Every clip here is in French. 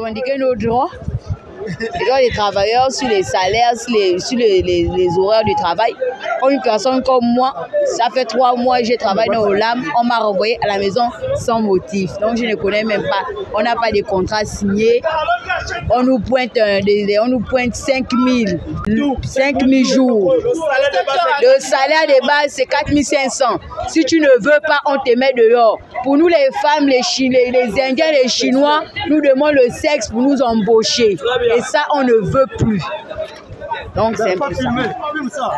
revendiquer nos droits. Et donc les travailleurs sur les salaires, sur les horaires du travail. Comme une personne comme moi, ça fait 3 mois que je travaille dans Olam, on m'a renvoyé à la maison sans motif. Donc je ne connais même pas. On n'a pas de contrat signé. On nous pointe 5 000 jours. Le salaire de base, c'est 4 500. Si tu ne veux pas, on te met dehors. Pour nous, les femmes, les Indiens, les Chinois, nous demandent le sexe pour nous embaucher. Et ça, on ne veut plus. Donc, c'est un peu ça.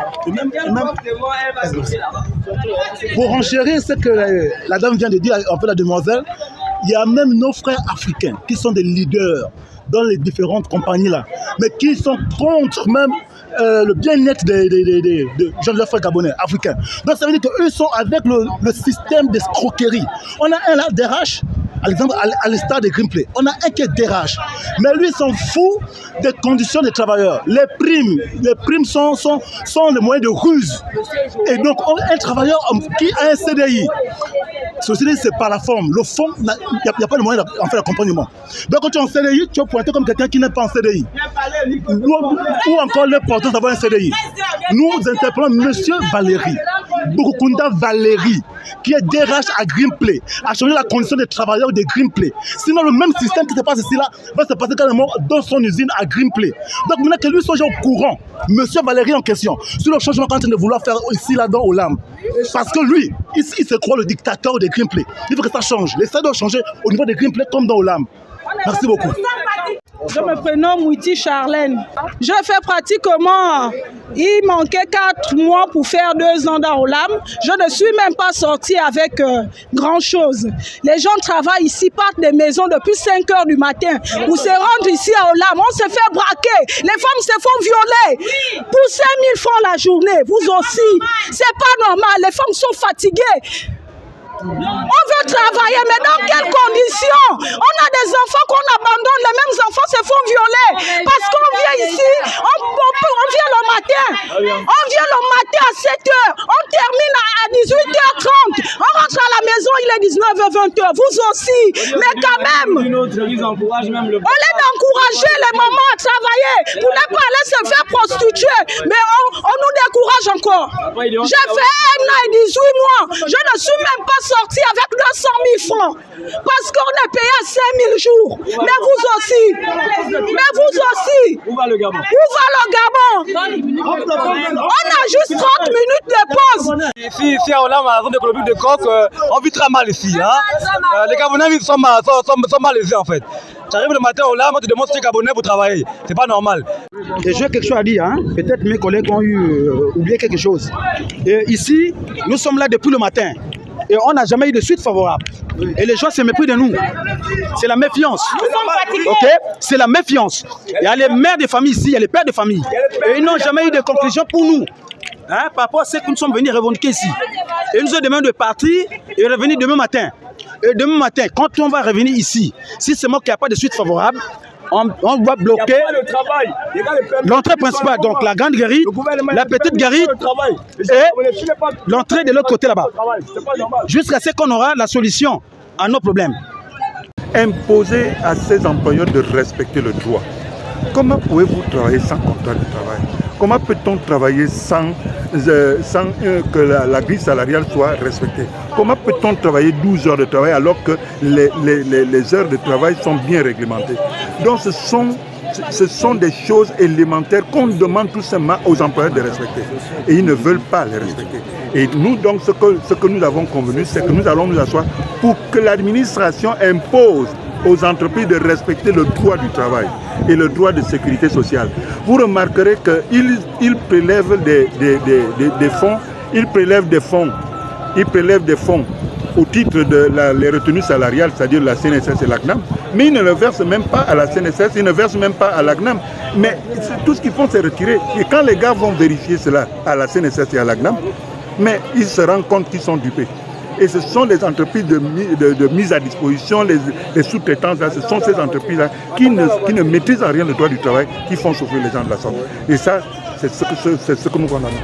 Pour enchérir ce que la dame vient de dire, en fait, la demoiselle, il y a même nos frères africains qui sont des leaders dans les différentes compagnies là, mais qui sont contre même le bien-être des jeunes frères gabonais, africains. Donc ça veut dire qu'eux sont avec le système d'escroquerie. On a un là, DRH, par exemple, à l'instar de Greenplay. On a un qui est DRH, mais lui s'en fout des conditions des travailleurs. Les primes sont le moyen de ruse. Et donc un travailleur qui a un CDI, ceci c'est par la forme. Le fond, il n'y a pas de moyen d'accompagnement. Donc quand tu es en CDI, tu es pointé comme quelqu'un qui n'est pas en CDI. Ou encore l'importance d'avoir un CDI. Nous interpellons M. Valéry, Boukoukunda Valéry, qui est DRH à Greenplay, a changé la condition des travailleurs de Greenplay. Sinon, le même système qui se passe ici là va se passer carrément dans son usine à Greenplay. Donc maintenant que lui soit au courant, M. Valéry en question, sur le changement qu'on est en train de vouloir faire ici là dans Olam. Parce que lui, il se croit le dictateur de Greenplay. Il faut que ça change. Les salles doivent changer au niveau de Greenplay comme dans Olam. Merci beaucoup. Je me prénomme Mouiti Charlène. Je fais pratiquement, il manquait 4 mois pour faire 2 ans dans Olam. Je ne suis même pas sortie avec grand chose. Les gens travaillent ici, partent des maisons depuis 5 h du matin pour se rendre ici à Olam. On se fait braquer, les femmes se font violer pour 5 000 francs la journée. Vous aussi, c'est pas normal, les femmes sont fatiguées. On veut travailler, mais dans quelles conditions? On a des enfants qu'on abandonne, les mêmes enfants se font violer. Parce qu'on vient ici, on vient le matin. On vient le matin à 7 h. On termine à 18 h 30. On rentre à la maison, il est 19 h 20 h. Vous aussi. Mais quand même, au lieu d'encourager les mamans à travailler, pour ne pas aller se faire prostituer, mais on nous décourage encore. J'ai fait 1 an et 18 mois. Je ne suis même pas sorti avec 200 000 francs parce qu'on est payé à 5 000 jours. Mais vous aussi. Mais vous aussi. Où va le Gabon? Où va le Gabon? On a juste 30 minutes de pause. Ici à Olam, à la zone économique de Coq, on vit très mal ici. Hein? Les Gabonais sont mal ici en fait. Tu arrives le matin au Olam, on te demande si tu es Gabonais pour travailler. C'est pas normal. Et j'ai quelque chose à dire. Hein? Peut-être mes collègues ont oublié quelque chose. Et ici, nous sommes là depuis le matin. Et on n'a jamais eu de suite favorable. Et les gens se méprisent de nous. C'est la méfiance. Ok? C'est la méfiance. Il y a les mères de famille ici, il y a les pères de famille. Et ils n'ont jamais eu de conclusion pour nous. Hein? Par rapport à ce que nous sommes venus revendiquer ici. Et nous avons demandé de partir et de revenir demain matin. Et demain matin, quand on va revenir ici, si c'est moi qui n'y a pas de suite favorable, on doit bloquer l'entrée principale, donc la grande guérite, la petite guérite et l'entrée de l'autre côté là-bas. Jusqu'à ce qu'on aura la solution à nos problèmes. Imposer à ces employeurs de respecter le droit. Comment pouvez-vous travailler sans contrat de travail? Comment peut-on travailler sans que la grille salariale soit respectée? Comment peut-on travailler 12 heures de travail alors que les heures de travail sont bien réglementées? Donc ce sont des choses élémentaires qu'on demande tout simplement aux employeurs de respecter. Et ils ne veulent pas les respecter. Et nous, donc, ce que nous avons convenu, c'est que nous allons nous asseoir pour que l'administration impose aux entreprises de respecter le droit du travail et le droit de sécurité sociale. Vous remarquerez qu'ils prélèvent des fonds, ils prélèvent des fonds au titre de les retenues salariales, c'est-à-dire la CNSS et l'ACNAM, mais ils ne le versent même pas à la CNSS, ils ne versent même pas à l'ACNAM. Mais tout ce qu'ils font, c'est retirer. Et quand les gars vont vérifier cela à la CNSS et à l'ACNAM, mais ils se rendent compte qu'ils sont dupés. Et ce sont les entreprises de mise à disposition, les sous-traitants, ce sont ces entreprises-là qui ne maîtrisent en rien le droit du travail, qui font souffrir les gens de la sorte. Et ça, c'est ce que nous condamnons.